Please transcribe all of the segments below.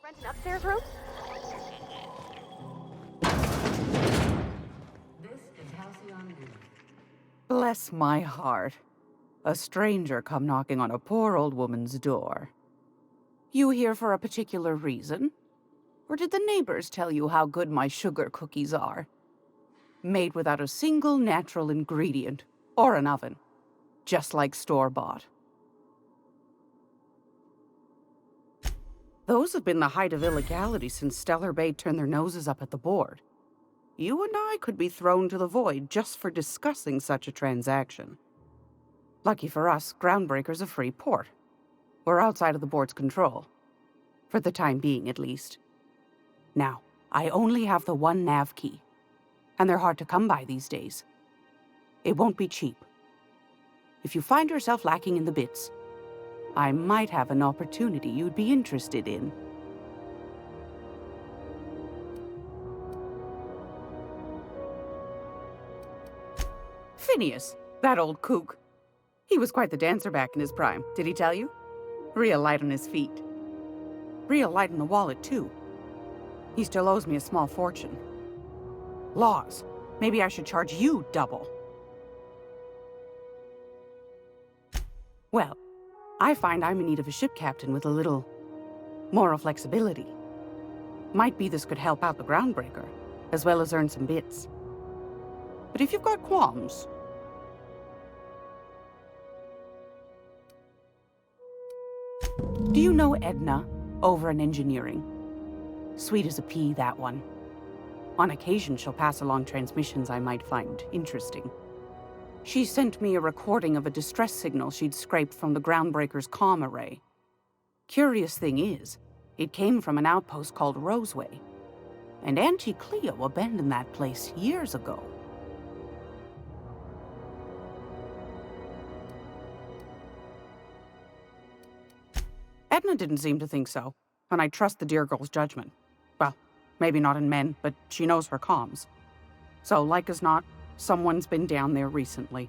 Rent an upstairs room? This is Halcyon News. Bless my heart. A stranger come knocking on a poor old woman's door. You here for a particular reason? Or did the neighbors tell you how good my sugar cookies are? Made without a single natural ingredient, or an oven. Just like store-bought. Those have been the height of illegality since Stellar Bay turned their noses up at the board. You and I could be thrown to the void just for discussing such a transaction. Lucky for us, Groundbreaker's a free port. We're outside of the board's control. For the time being, at least. Now, I only have the one nav key. And they're hard to come by these days. It won't be cheap. If you find yourself lacking in the bits, I might have an opportunity you'd be interested in. Phineas, that old kook. He was quite the dancer back in his prime, did he tell you? Real light on his feet. Real light in the wallet, too. He still owes me a small fortune. Laws. Maybe I should charge you double. Well, I find I'm in need of a ship captain with a little moral flexibility. Might be this could help out the Groundbreaker, as well as earn some bits. But if you've got qualms... Do you know Edna, over in engineering? Sweet as a pea, that one. On occasion, she'll pass along transmissions I might find interesting. She sent me a recording of a distress signal she'd scraped from the Groundbreaker's comm array. Curious thing is, it came from an outpost called Roseway. And Auntie Cleo abandoned that place years ago. Edna didn't seem to think so, and I trust the dear girl's judgment. Well, maybe not in men, but she knows her comms. So, like as not, someone's been down there recently.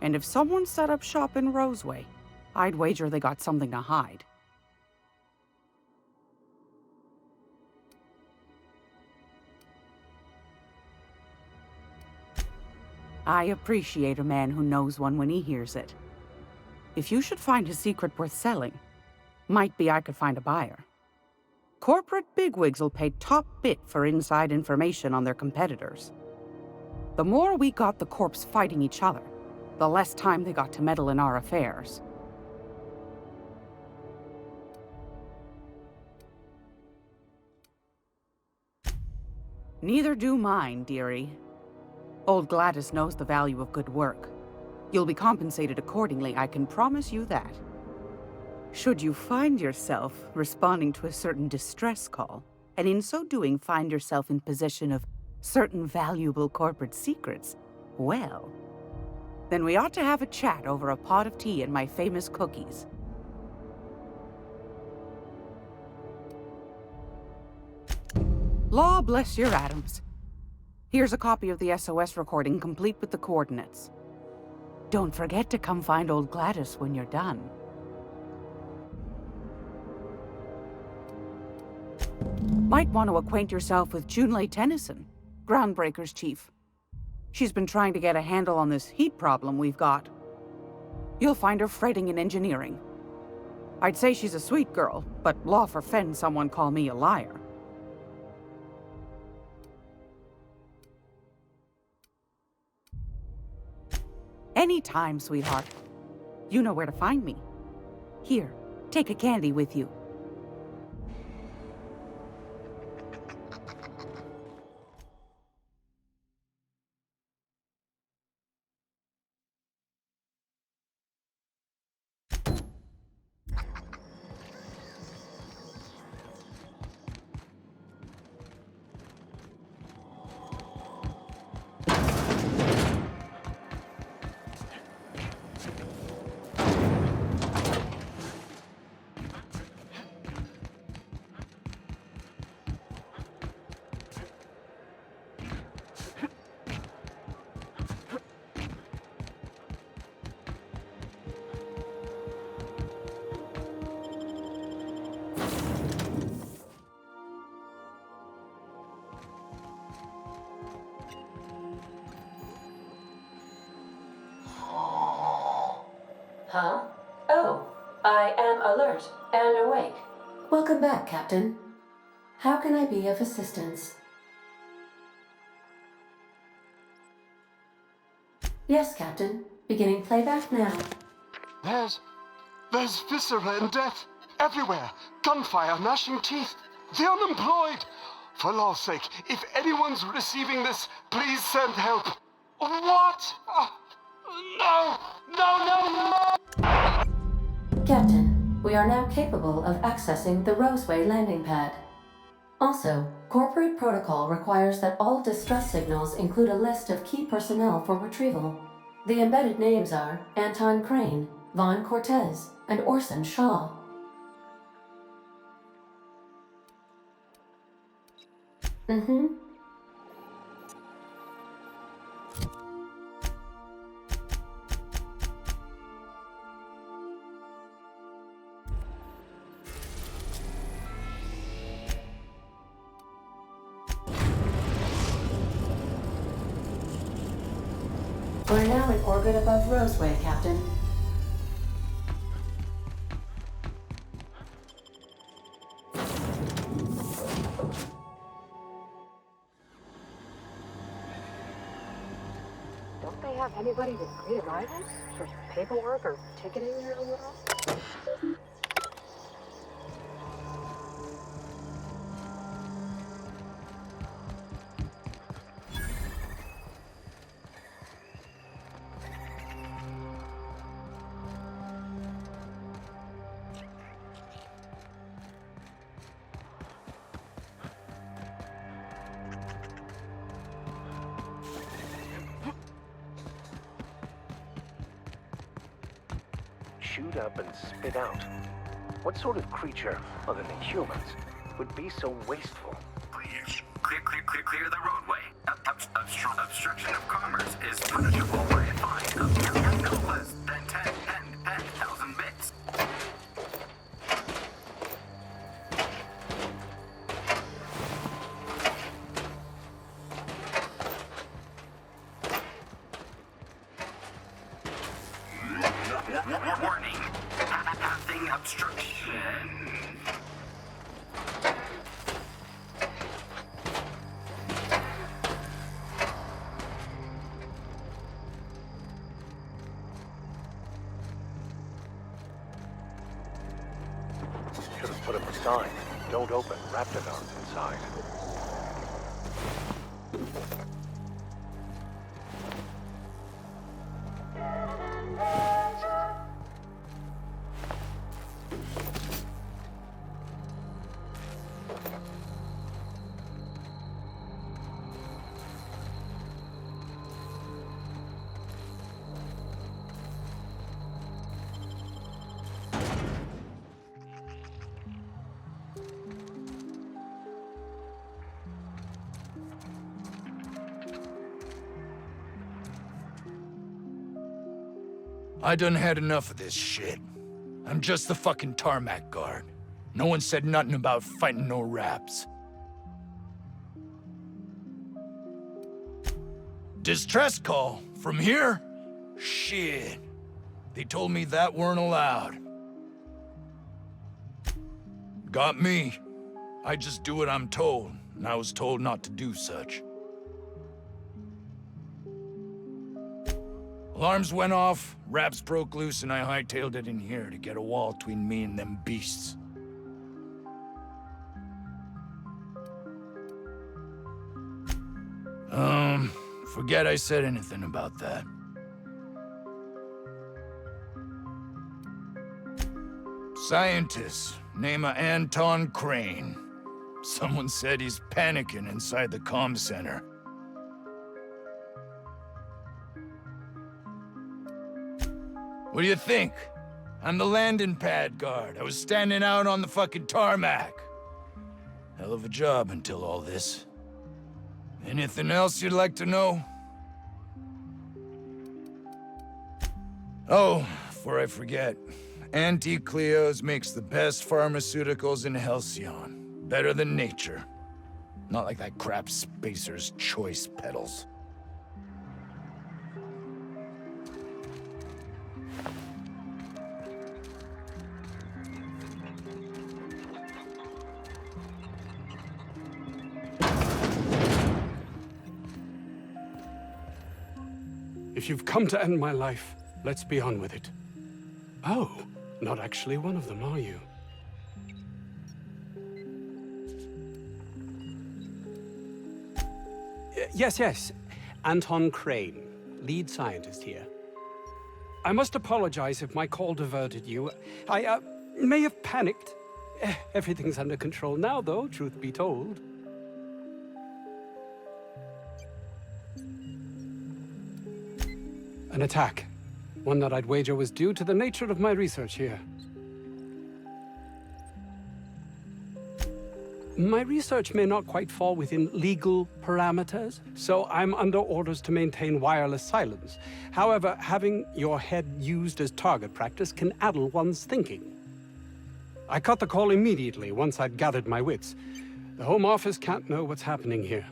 And if someone set up shop in Roseway, I'd wager they got something to hide. I appreciate a man who knows one when he hears it. If you should find a secret worth selling, might be I could find a buyer. Corporate bigwigs will pay top bit for inside information on their competitors. The more we got the corps fighting each other, the less time they got to meddle in our affairs. Neither do mine, dearie. Old Gladys knows the value of good work. You'll be compensated accordingly, I can promise you that. Should you find yourself responding to a certain distress call, and in so doing find yourself in possession of certain valuable corporate secrets, well, then we ought to have a chat over a pot of tea and my famous cookies. Law bless your atoms. Here's a copy of the SOS recording, complete with the coordinates. Don't forget to come find old Gladys when you're done. Might want to acquaint yourself with Junlei Tennyson, Groundbreaker's chief. She's been trying to get a handle on this heat problem we've got. You'll find her fretting in engineering. I'd say she's a sweet girl, but law forfend someone call me a liar. Anytime, sweetheart. You know where to find me. Here, take a candy with you. Huh? Oh, I am alert and awake. Welcome back, Captain. How can I be of assistance? Yes, Captain. Beginning playback now. There's viscera and death everywhere. Gunfire, gnashing teeth. The unemployed. For law's sake, if anyone's receiving this, please send help. What? No! No, no, no! Captain, we are now capable of accessing the Roseway landing pad. Also, corporate protocol requires that all distress signals include a list of key personnel for retrieval. The embedded names are Anton Crane, Vaughn Cortez, and Orson Shaw. Mm-hmm. We're now in orbit above Roseway, Captain. Don't they have anybody with pre-arrivals? For paperwork or ticketing or what? Shoot up and spit out. What sort of creature, other than humans, would be so wasteful? Please, clear the roadway. Obstruction of commerce is punishable by a fine of no less than 10,000 bits. Warning, having obstruction. Should have put up a sign. Don't open. Raptidons inside. I done had enough of this shit. I'm just the fucking tarmac guard. No one said nothing about fighting no raps. Distress call? From here? Shit. They told me that weren't allowed. Got me. I just do what I'm told, and I was told not to do such. Alarms went off, raps broke loose, and I hightailed it in here to get a wall between me and them beasts. Forget I said anything about that. Scientist, name of Anton Crane. Someone said he's panicking inside the comm center. What do you think? I'm the landing pad guard. I was standing out on the fucking tarmac. Hell of a job until all this. Anything else you'd like to know? Oh, before I forget, Auntie Cleo's makes the best pharmaceuticals in Halcyon. Better than nature. Not like that crap Spacer's Choice peddles. If you've come to end my life, let's be on with it. Oh, not actually one of them, are you? Yes. Anton Crane, lead scientist here. I must apologize if my call diverted you. I may have panicked. Everything's under control now, though, truth be told. An attack. One that I'd wager was due to the nature of my research here. My research may not quite fall within legal parameters, so I'm under orders to maintain wireless silence. However, having your head used as target practice can addle one's thinking. I cut the call immediately once I'd gathered my wits. The Home Office can't know what's happening here.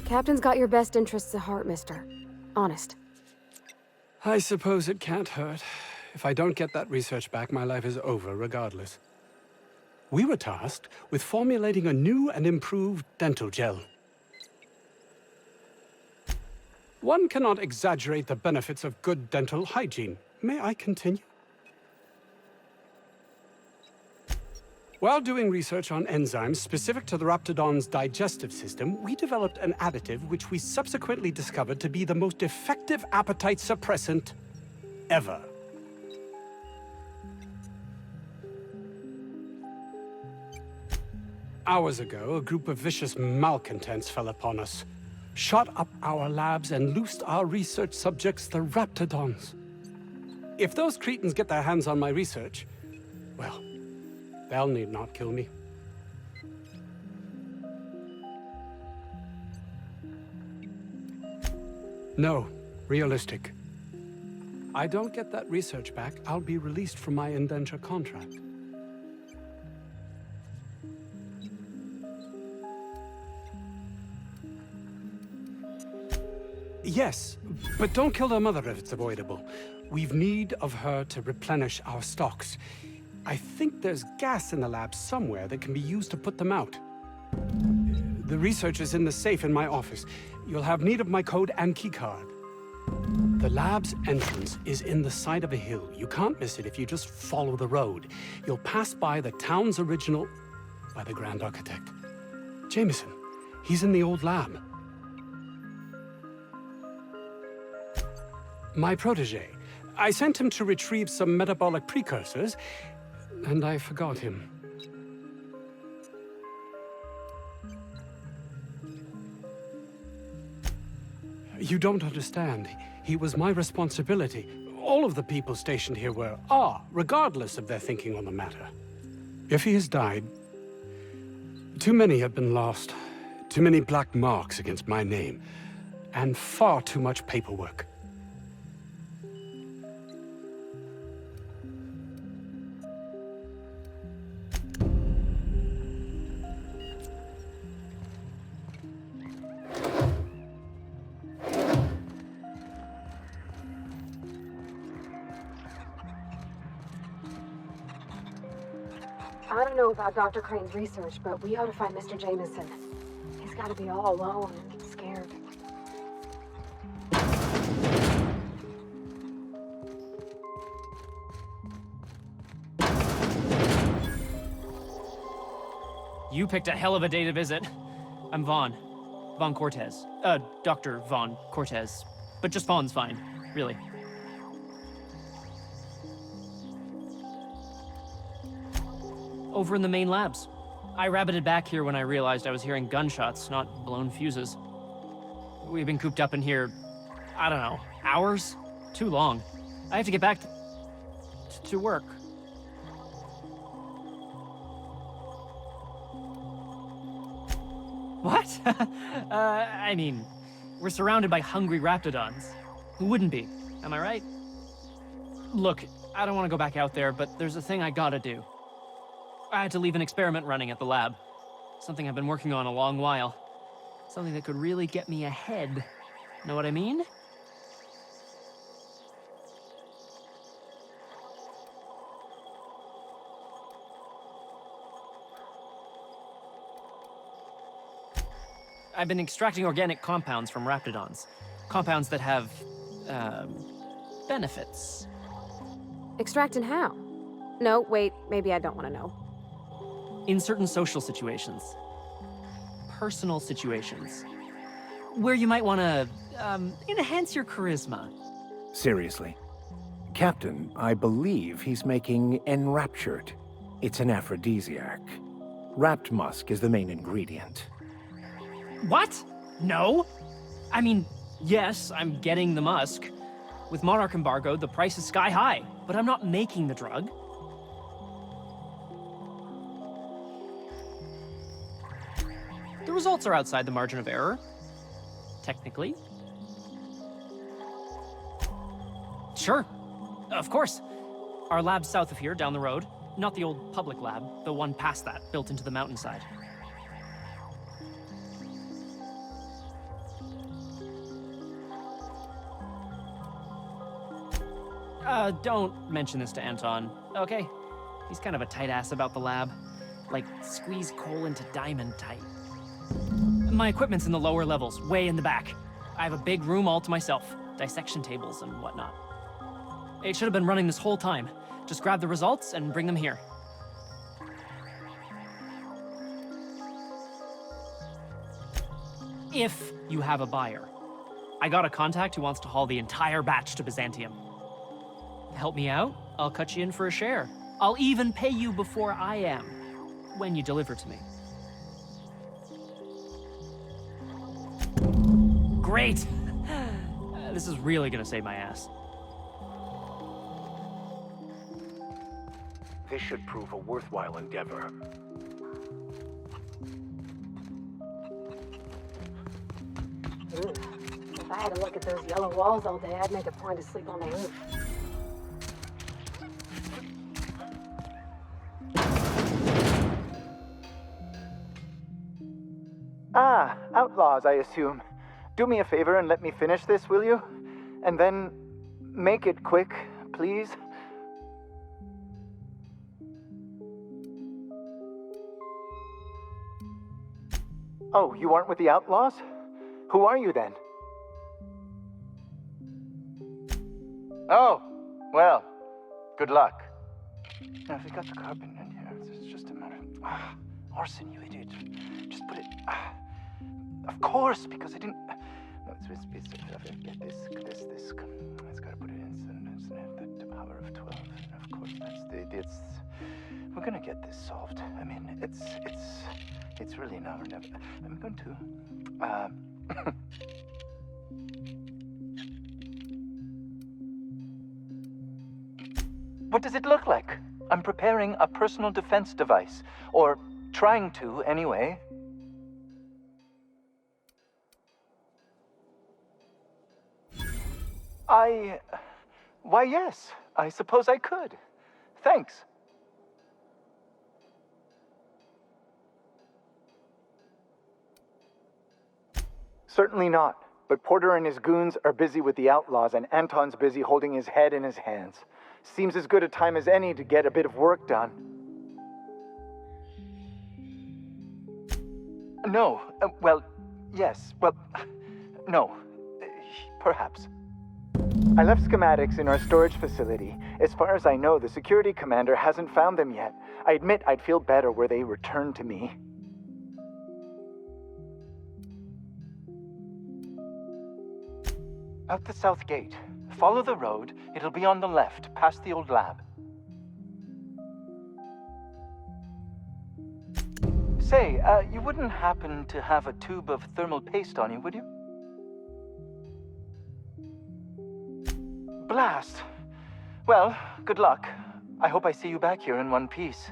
Captain's got your best interests at heart, mister. Honest. I suppose it can't hurt. If I don't get that research back, my life is over regardless. We were tasked with formulating a new and improved dental gel. One cannot exaggerate the benefits of good dental hygiene. May I continue? While doing research on enzymes specific to the Raptidon's digestive system, we developed an additive which we subsequently discovered to be the most effective appetite suppressant ever. Hours ago, a group of vicious malcontents fell upon us, shot up our labs and loosed our research subjects, the Raptidons. If those cretins get their hands on my research, well, they'll need not kill me. No, realistic. I don't get that research back, I'll be released from my indenture contract. Yes, but don't kill their mother if it's avoidable. We've need of her to replenish our stocks. I think there's gas in the lab somewhere that can be used to put them out. The research is in the safe in my office. You'll have need of my code and keycard. The lab's entrance is in the side of a hill. You can't miss it if you just follow the road. You'll pass by the town's original... by the Grand Architect. Jameson. He's in the old lab. My protege. I sent him to retrieve some metabolic precursors, and I forgot him. You don't understand. He was my responsibility. All of the people stationed here are, regardless of their thinking on the matter. If he has died, too many have been lost. Too many black marks against my name, and far too much paperwork. I don't know about Dr. Crane's research, but we ought to find Mr. Jameson. He's got to be all alone and scared. You picked a hell of a day to visit. I'm Vaughn. Vaughn Cortez. Dr. Vaughn Cortez. But just Vaughn's fine, really. Over in the main labs. I rabbited back here when I realized I was hearing gunshots, not blown fuses. We've been cooped up in here, I don't know, hours? Too long. I have to get back to work. What? I mean, we're surrounded by hungry Raptidons. Who wouldn't be? Am I right? Look, I don't want to go back out there, but there's a thing I gotta do. I had to leave an experiment running at the lab. Something I've been working on a long while. Something that could really get me ahead. Know what I mean? I've been extracting organic compounds from raptidons. Compounds that have, benefits. Extracting how? No, wait, maybe I don't want to know. In certain social situations. Personal situations. Where you might want to, enhance your charisma. Seriously. Captain, I believe he's making enraptured. It's an aphrodisiac. Wrapped musk is the main ingredient. What? No? I mean, yes, I'm getting the musk. With Monarch embargo, the price is sky high, but I'm not making the drug. The results are outside the margin of error. Technically. Sure. Of course. Our lab's south of here, down the road. Not the old public lab, the one past that, built into the mountainside. Don't mention this to Anton, okay? He's kind of a tight ass about the lab. Like, squeeze coal into diamond tight. My equipment's in the lower levels, way in the back. I have a big room all to myself, dissection tables and whatnot. It should have been running this whole time. Just grab the results and bring them here. If you have a buyer. I got a contact who wants to haul the entire batch to Byzantium. Help me out, I'll cut you in for a share. I'll even pay you before I am, when you deliver to me. Great! This is really gonna save my ass. This should prove a worthwhile endeavor. If I had to look at those yellow walls all day, I'd make a point to sleep on the roof. Ah, outlaws, I assume. Do me a favor and let me finish this, will you? And then make it quick, please. Oh, you aren't with the outlaws? Who are you then? Oh, well, good luck. Now, if we got the carbon in here, it's just a matter of... arson, you idiot. Just put it... of course, because I didn't... No, it's gotta put it in the power of 12. And of course, that's we're gonna get this solved. I mean, it's really now or never. I'm going to... What does it look like? I'm preparing a personal defense device. Or trying to, anyway. Why, yes. I suppose I could. Thanks. Certainly not. But Porter and his goons are busy with the outlaws, and Anton's busy holding his head in his hands. Seems as good a time as any to get a bit of work done. No. Well, yes. Well, no. Perhaps. I left schematics in our storage facility. As far as I know, the security commander hasn't found them yet. I admit I'd feel better were they returned to me. Out the south gate. Follow the road. It'll be on the left, past the old lab. Say, you wouldn't happen to have a tube of thermal paste on you, would you? Blast. Well, good luck. I hope I see you back here in one piece.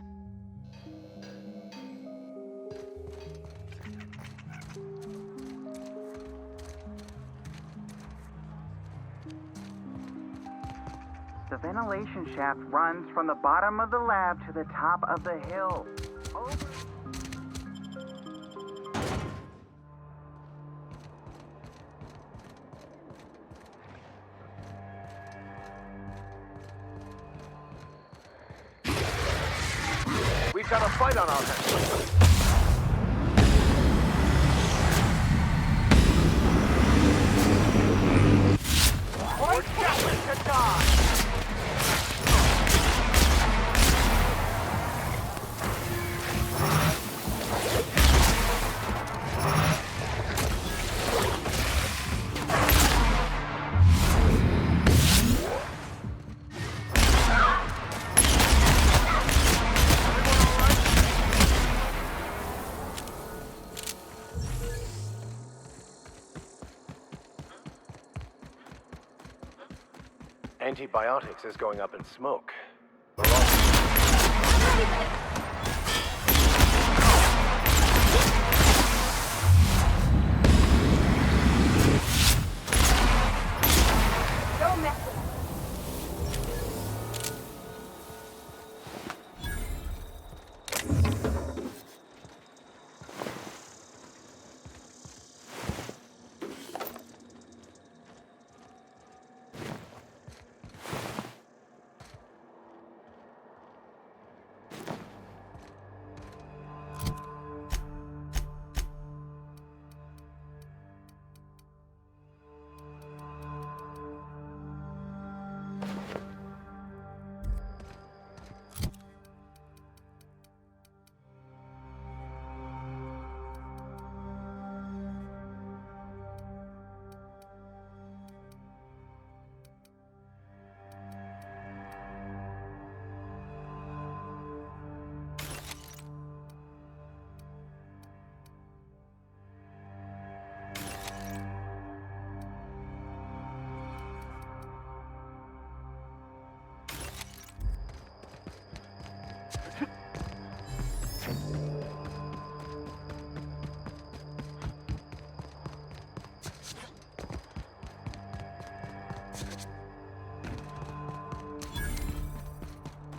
The ventilation shaft runs from the bottom of the lab to the top of the hill. Over. We've got a fight on our hands. Antibiotics is going up in smoke. Don't mess with us.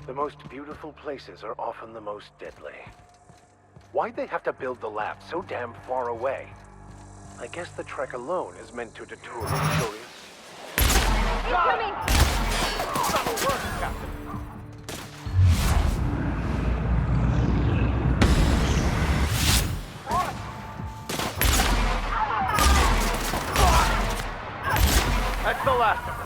The most beautiful places are often the most deadly. Why'd they have to build the lab so damn far away? I guess the trek alone is meant to deter the curious. Incoming! That'll work, Captain. That's the last of them.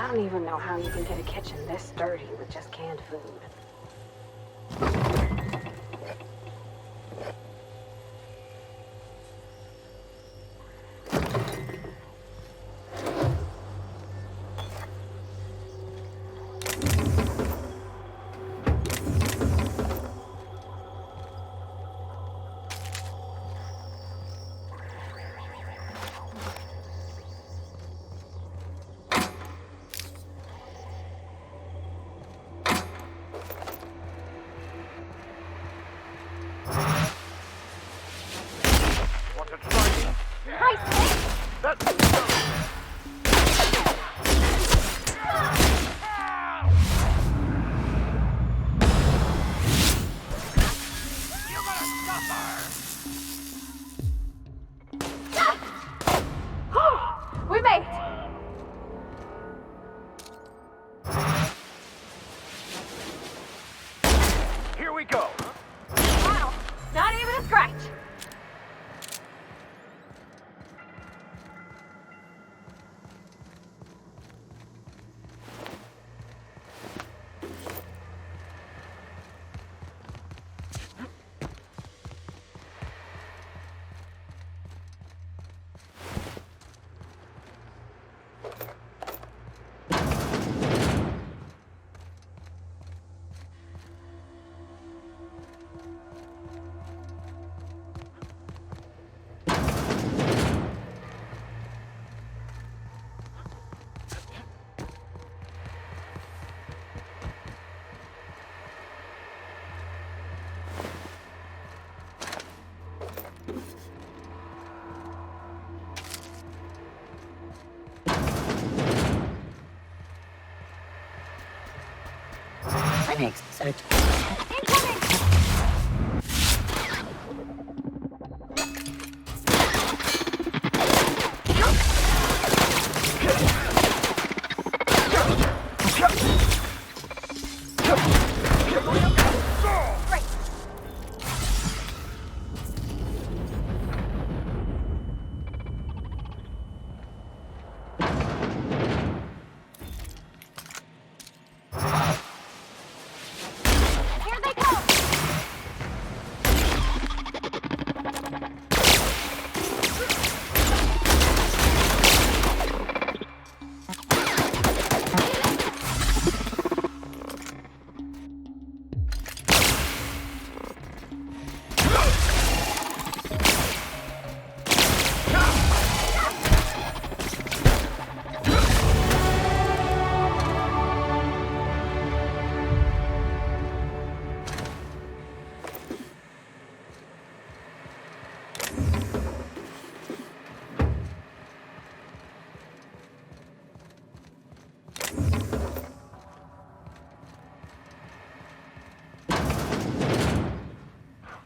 I don't even know how you can get a kitchen this dirty with just canned food. We made it! Here we go. Wow, not even a scratch. Next search.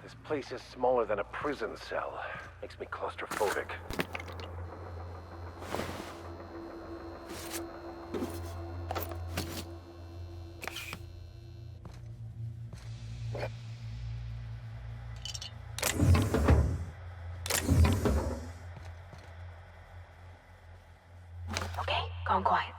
This place is smaller than a prison cell. Makes me claustrophobic. Okay, gone quiet.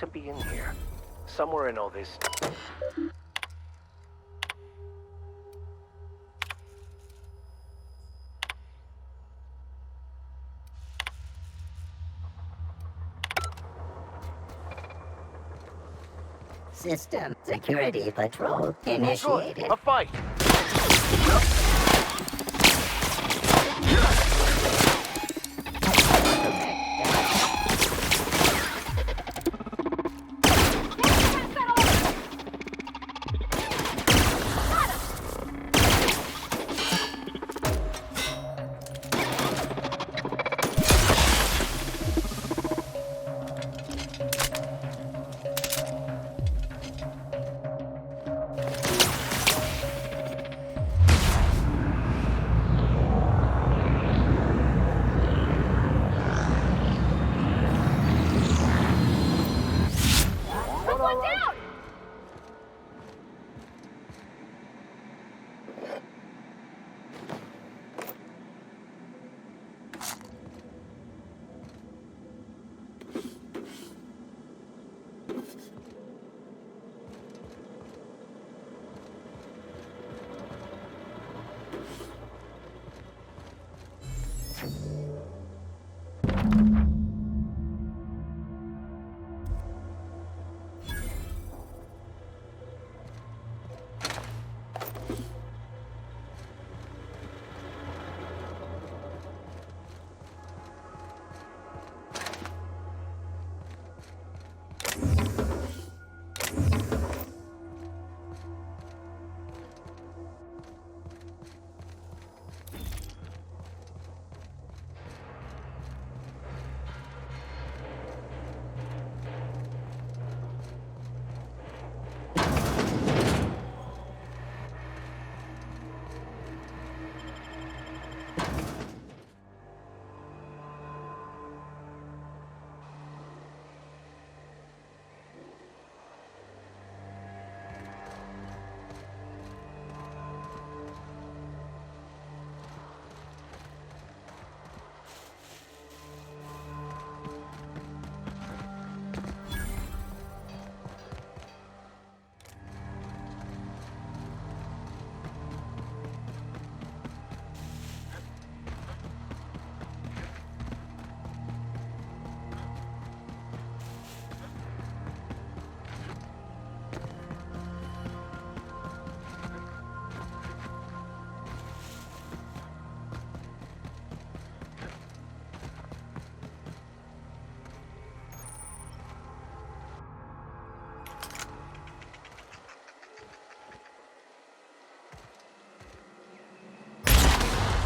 to be in here. Somewhere in all this... System security patrol initiated. Good. A fight!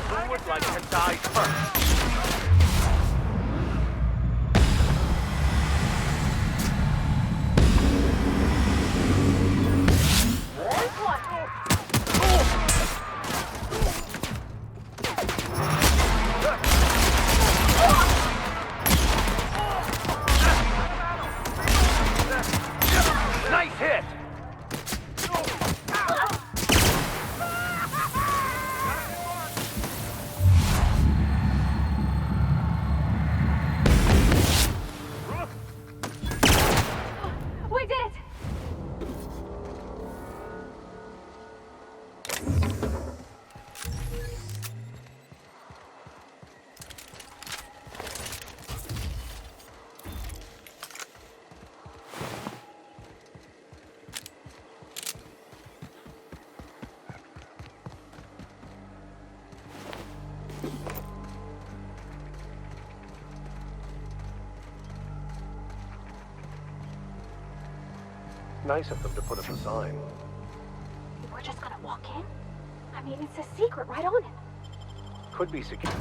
Who would like to die first? Nice hit! We did it! Nice of them to put up a sign. We're just gonna walk in? I mean, it's a secret right on it. Could be secure.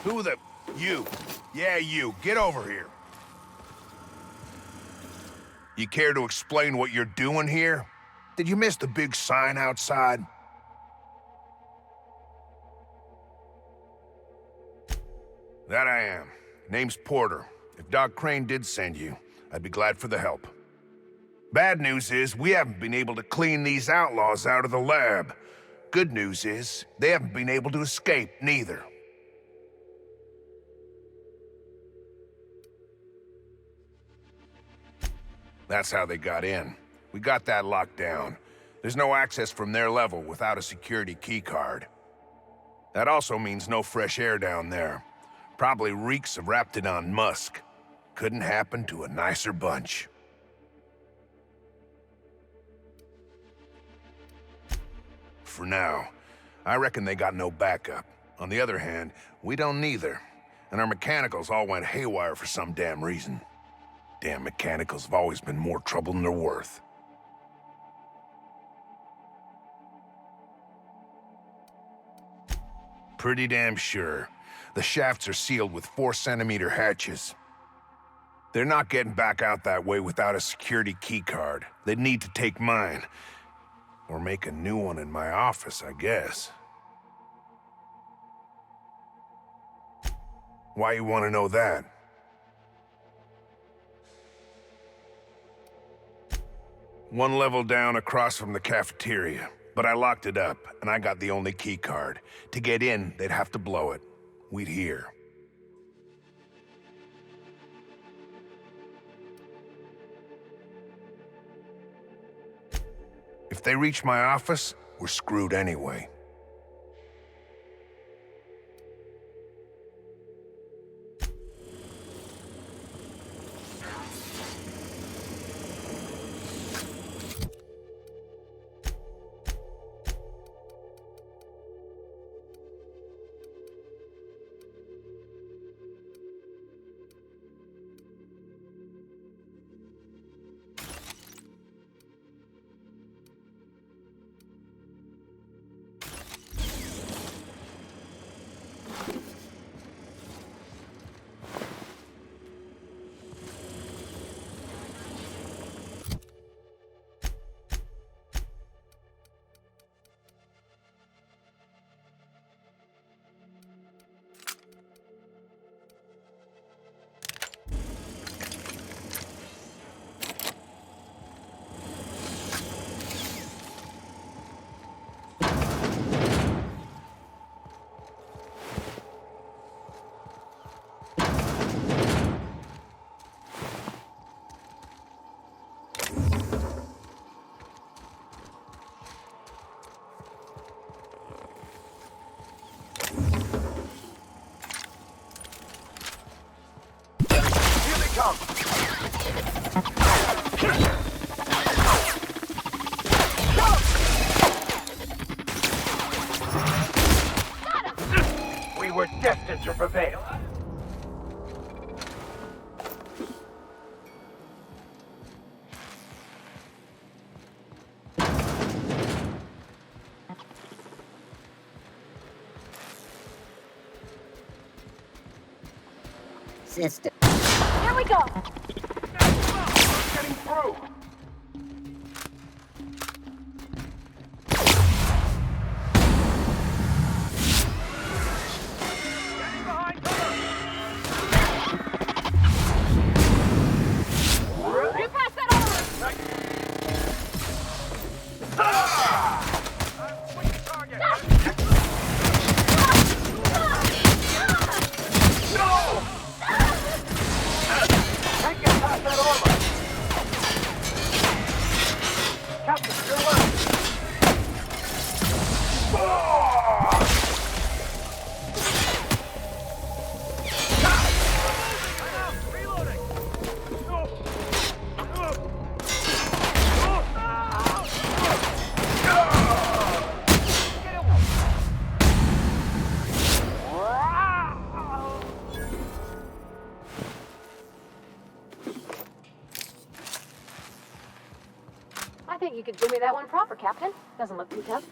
Who the... You. Yeah, you. Get over here. You care to explain what you're doing here? Did you miss the big sign outside? That I am. Name's Porter. If Doc Crane did send you, I'd be glad for the help. Bad news is, we haven't been able to clean these outlaws out of the lab. Good news is, they haven't been able to escape, neither. That's how they got in. We got that locked down. There's no access from their level without a security keycard. That also means no fresh air down there. Probably reeks of Raptidon musk. Couldn't happen to a nicer bunch. For now, I reckon they got no backup. On the other hand, we don't neither. And our mechanicals all went haywire for some damn reason. Damn mechanicals have always been more trouble than they're worth. Pretty damn sure. The shafts are sealed with 4-centimeter hatches. They're not getting back out that way without a security keycard. They'd need to take mine. Or make a new one in my office, I guess. Why you want to know that? One level down across from the cafeteria. But I locked it up, and I got the only key card. To get in, they'd have to blow it. We'd hear. If they reach my office, we're screwed anyway. We were destined to prevail. System. Here we go! Getting through! You pass that over! Target! Can't get past that armor! Captain, you're left! Reloading! I think you could do me that one proper, Captain. Doesn't look too tough.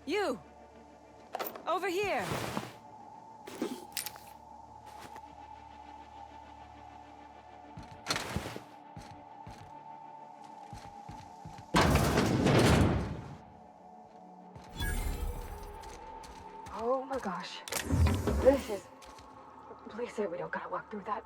You! Over here! Oh my gosh. This is... Please say we don't gotta walk through that.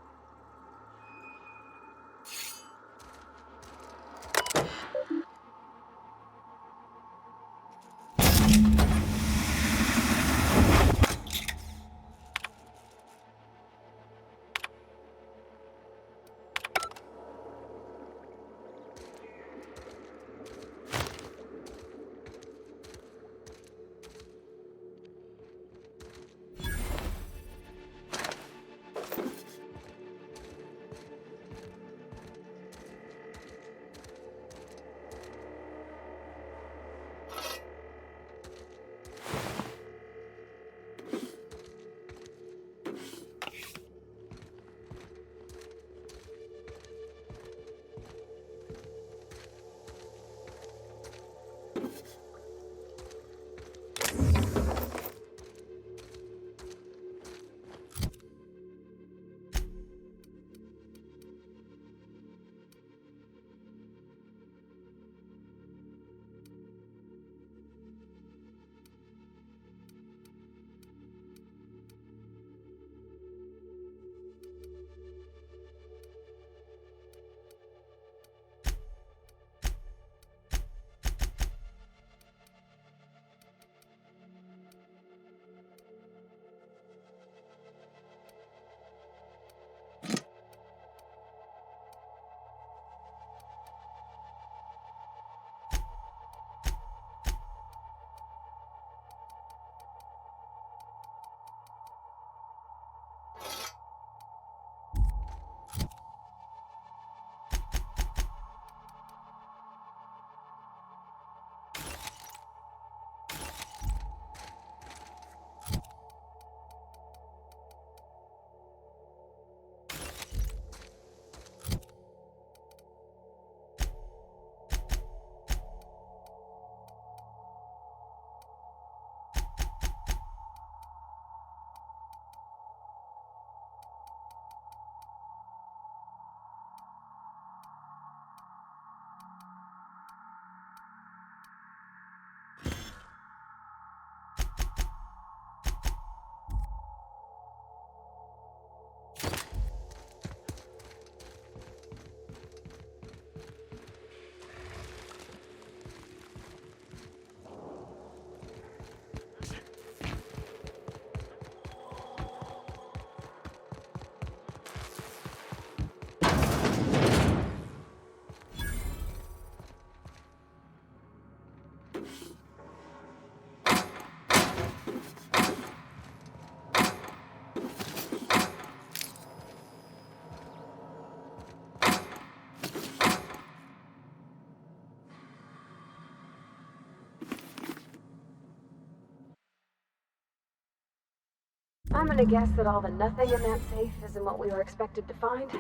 I'm gonna guess that all the nothing in that safe isn't what we were expected to find.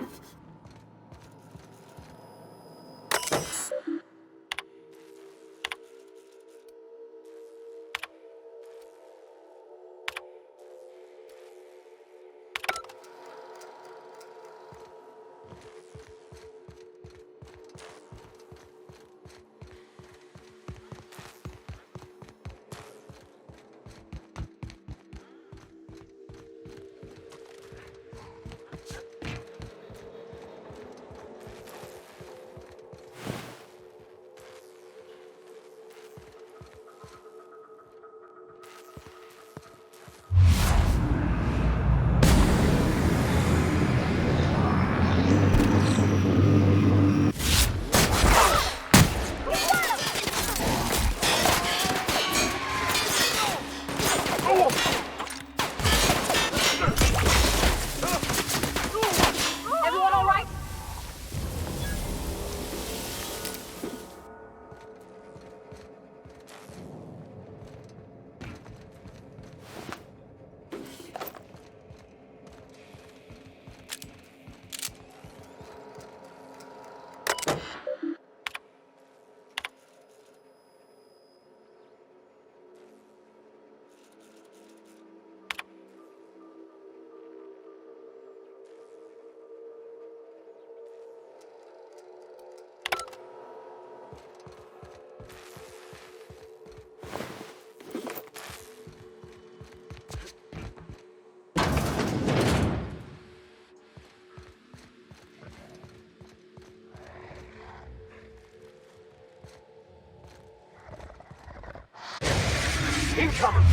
Incoming!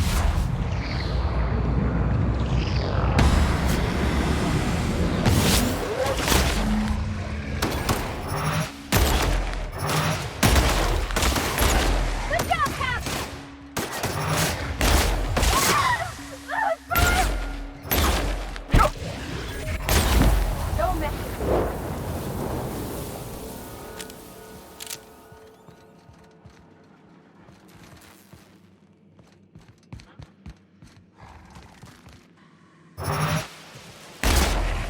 Good job, Cap! Don't miss it.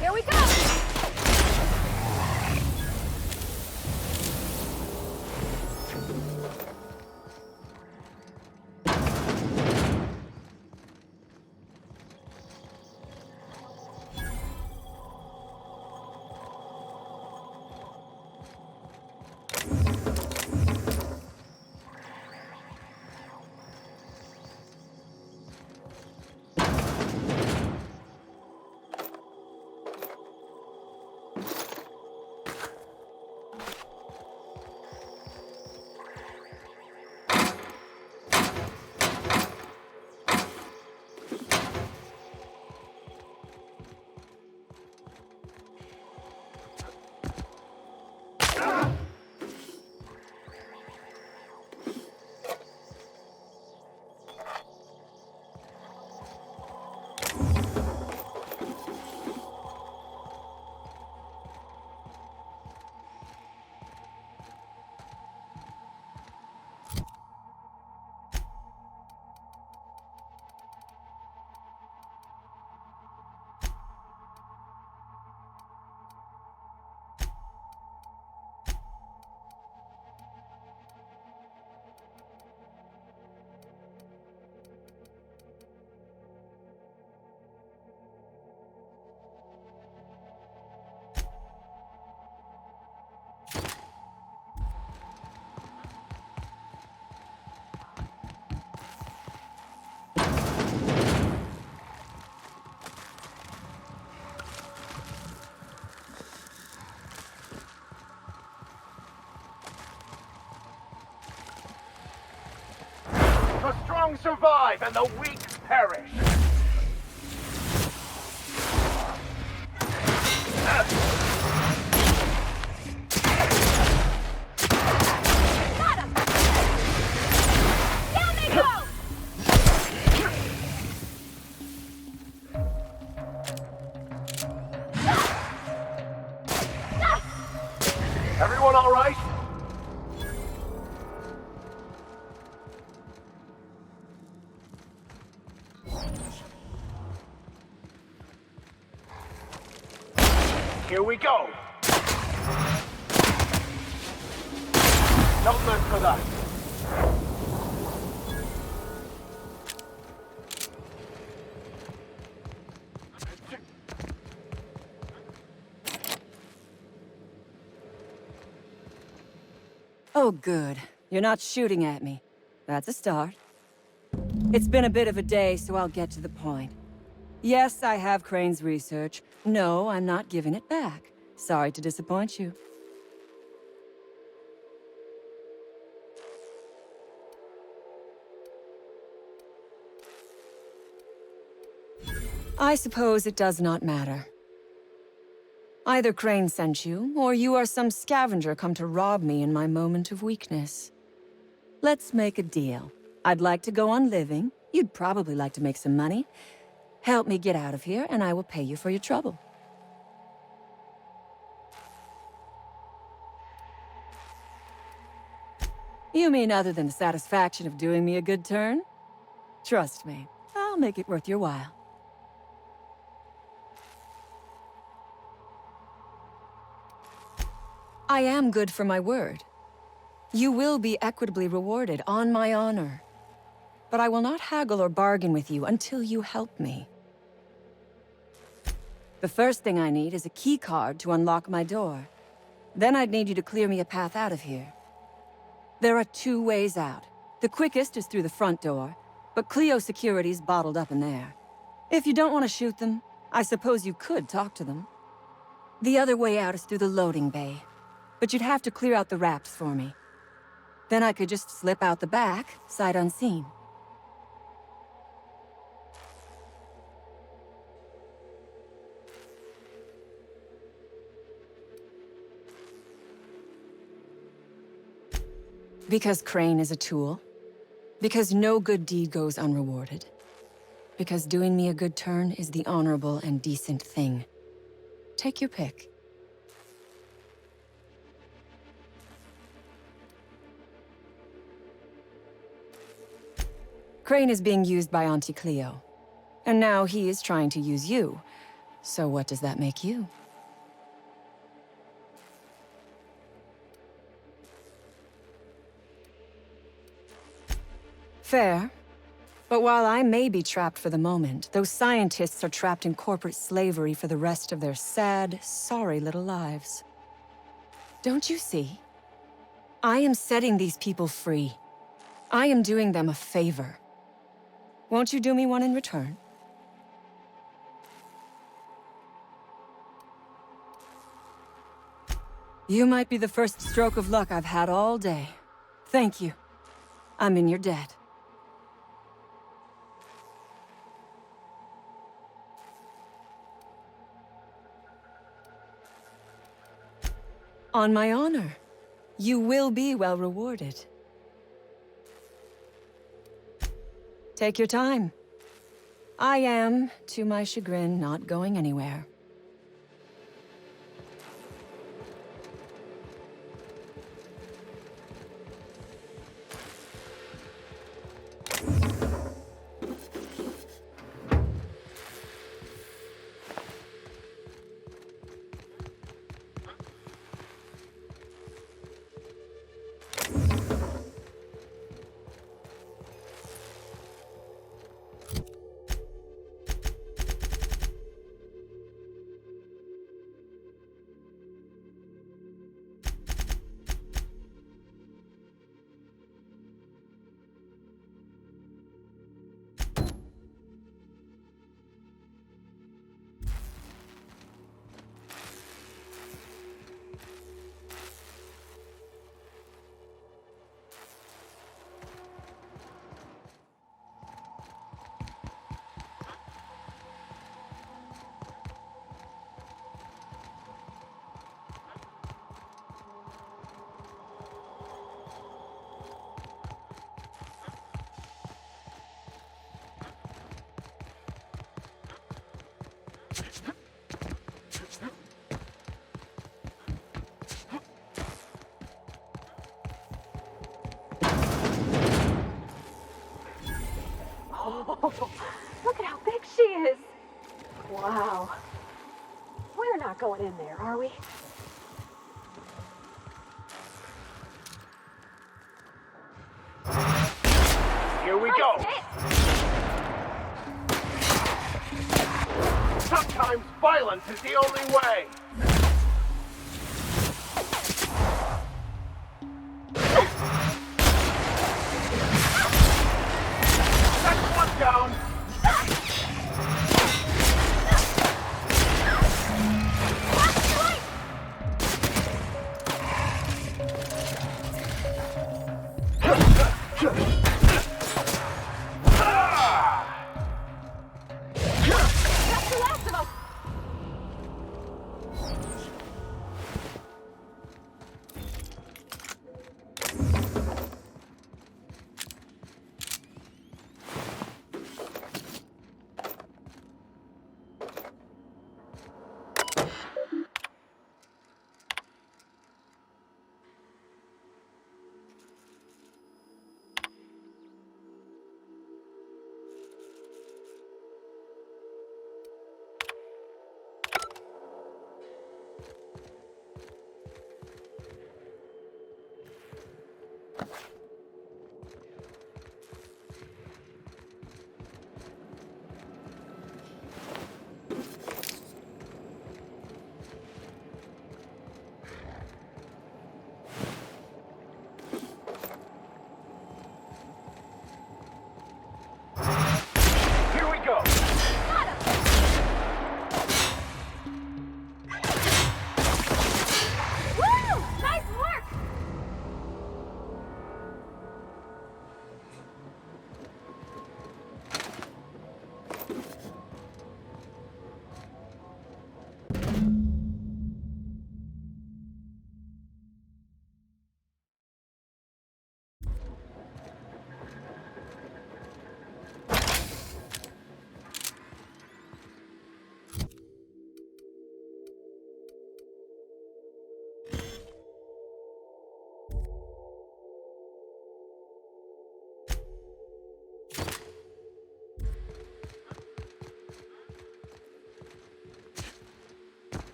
Here we go! The strong survive and the weak perish. Got him! Down they go! Everyone all right? Here we go. Don't mess with us. Oh, good. You're not shooting at me. That's a start. It's been a bit of a day, so I'll get to the point. Yes, I have Crane's research. No, I'm not giving it back. Sorry to disappoint you. I suppose it does not matter. Either Crane sent you, or you are some scavenger come to rob me in my moment of weakness. Let's make a deal. I'd like to go on living. You'd probably like to make some money. Help me get out of here, and I will pay you for your trouble. You mean other than the satisfaction of doing me a good turn? Trust me, I'll make it worth your while. I am good for my word. You will be equitably rewarded, on my honor. But I will not haggle or bargain with you until you help me. The first thing I need is a key card to unlock my door. Then I'd need you to clear me a path out of here. There are 2 ways out. The quickest is through the front door, but Clio security's bottled up in there. If you don't want to shoot them, I suppose you could talk to them. The other way out is through the loading bay, but you'd have to clear out the wraps for me. Then I could just slip out the back, sight unseen. Because Crane is a tool. Because no good deed goes unrewarded. Because doing me a good turn is the honorable and decent thing. Take your pick. Crane is being used by Auntie Cleo. And now he is trying to use you. So what does that make you? Fair. But while I may be trapped for the moment, those scientists are trapped in corporate slavery for the rest of their sad, sorry little lives. Don't you see? I am setting these people free. I am doing them a favor. Won't you do me one in return? You might be the first stroke of luck I've had all day. Thank you. I'm in your debt. On my honor, you will be well rewarded. Take your time. I am, to my chagrin, not going anywhere. Look at how big she is! Wow. We're not going in there, are we? Here we go! Sometimes violence is the only way! That's one down!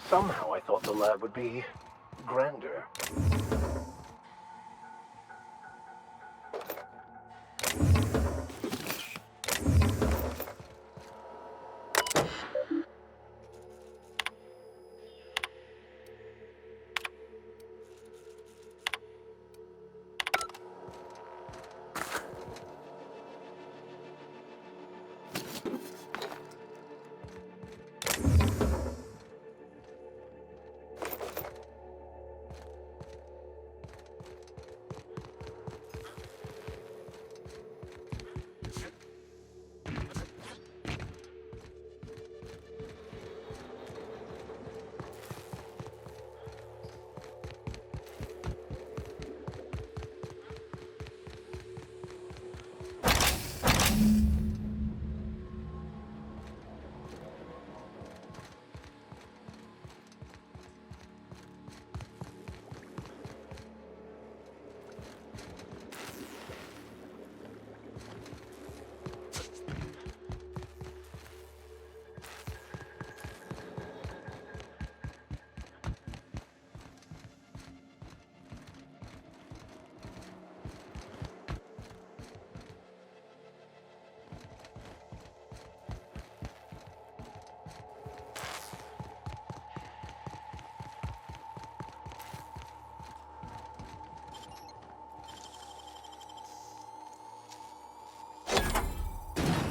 Somehow I thought the lab would be grander.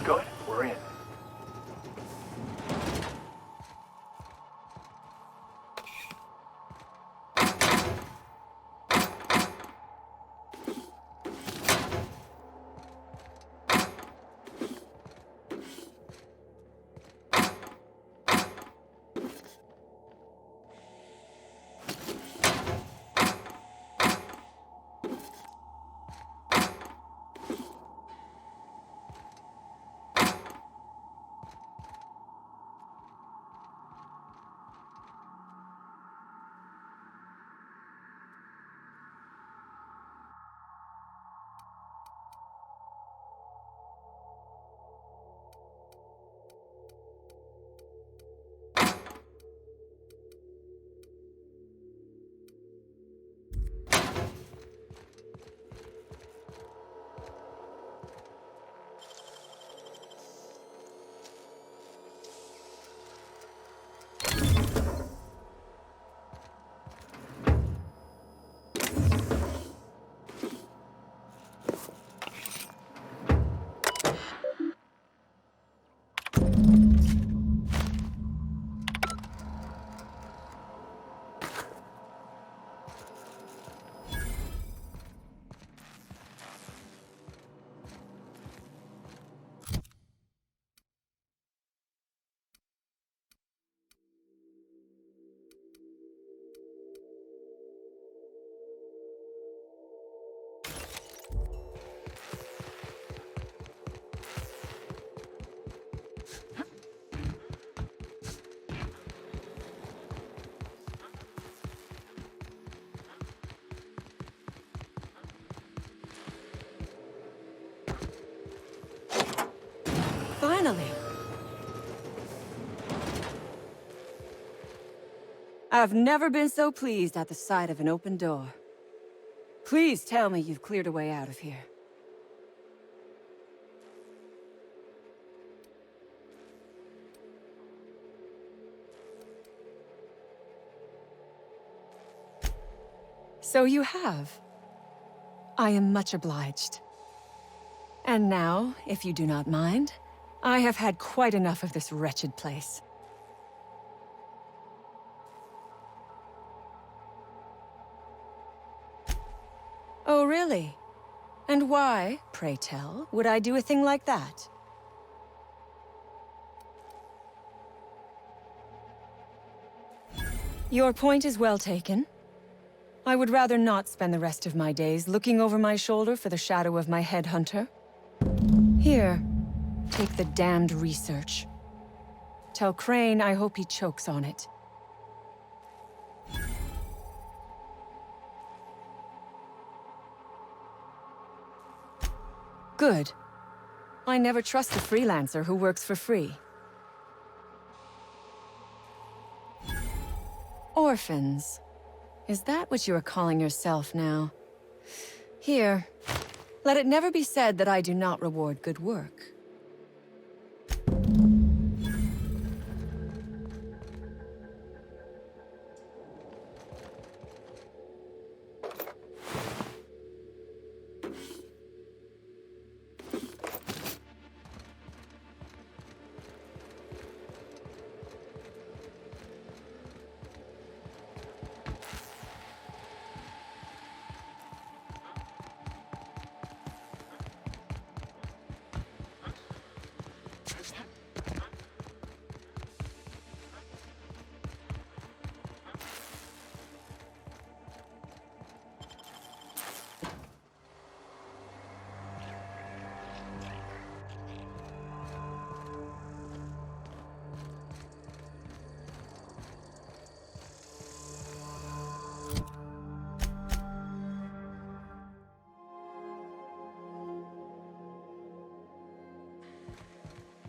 Good, we're in. Finally. I've never been so pleased at the sight of an open door. Please tell me you've cleared a way out of here. So you have. I am much obliged. And now, if you do not mind, I have had quite enough of this wretched place. Oh, really? And why, pray tell, would I do a thing like that? Your point is well taken. I would rather not spend the rest of my days looking over my shoulder for the shadow of my headhunter. Here, take the damned research. Tell Crane I hope he chokes on it. Good. I never trust a freelancer who works for free. Orphans. Is that what you are calling yourself now? Here, let it never be said that I do not reward good work.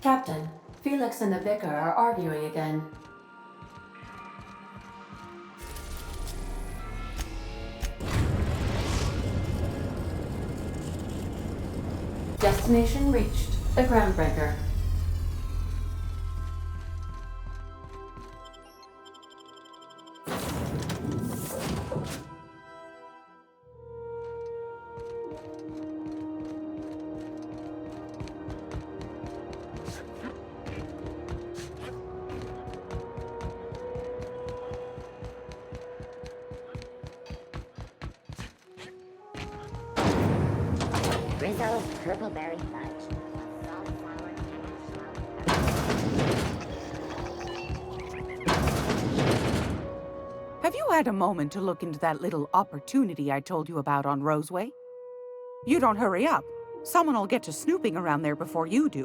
Captain, Felix and the Vicar are arguing again. Destination reached. The Groundbreaker. Rizzo's Purpleberry Fudge. Have you had a moment to look into that little opportunity I told you about on Roseway? You don't hurry up. Someone will get to snooping around there before you do.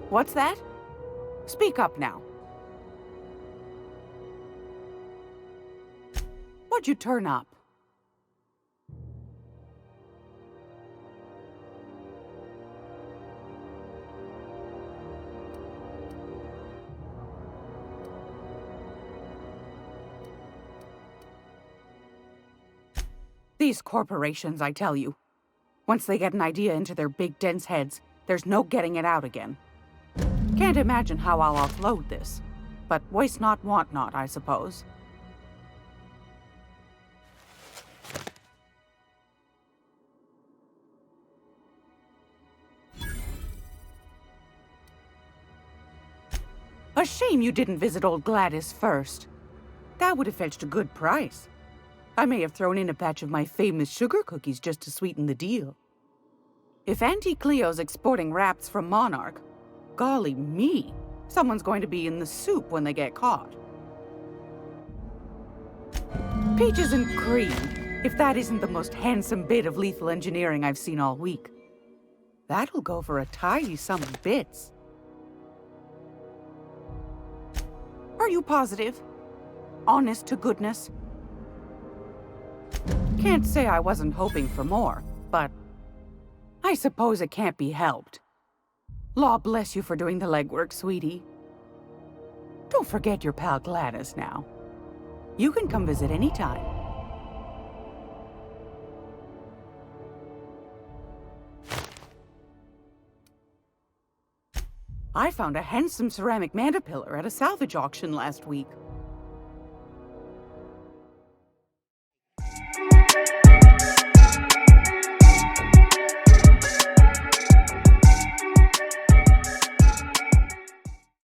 What's that? Speak up now. What'd you turn up? These corporations, I tell you. Once they get an idea into their big, dense heads, there's no getting it out again. Can't imagine how I'll offload this. But waste not, want not, I suppose. A shame you didn't visit old Gladys first. That would have fetched a good price. I may have thrown in a batch of my famous sugar cookies just to sweeten the deal. If Auntie Cleo's exporting wraps from Monarch, golly me, someone's going to be in the soup when they get caught. Peaches and cream, if that isn't the most handsome bit of lethal engineering I've seen all week. That'll go for a tidy sum of bits. Are you positive? Honest to goodness? Can't say I wasn't hoping for more, but I suppose it can't be helped. Law bless you for doing the legwork, sweetie. Don't forget your pal Gladys now. You can come visit anytime. I found a handsome ceramic mandapillar at a salvage auction last week.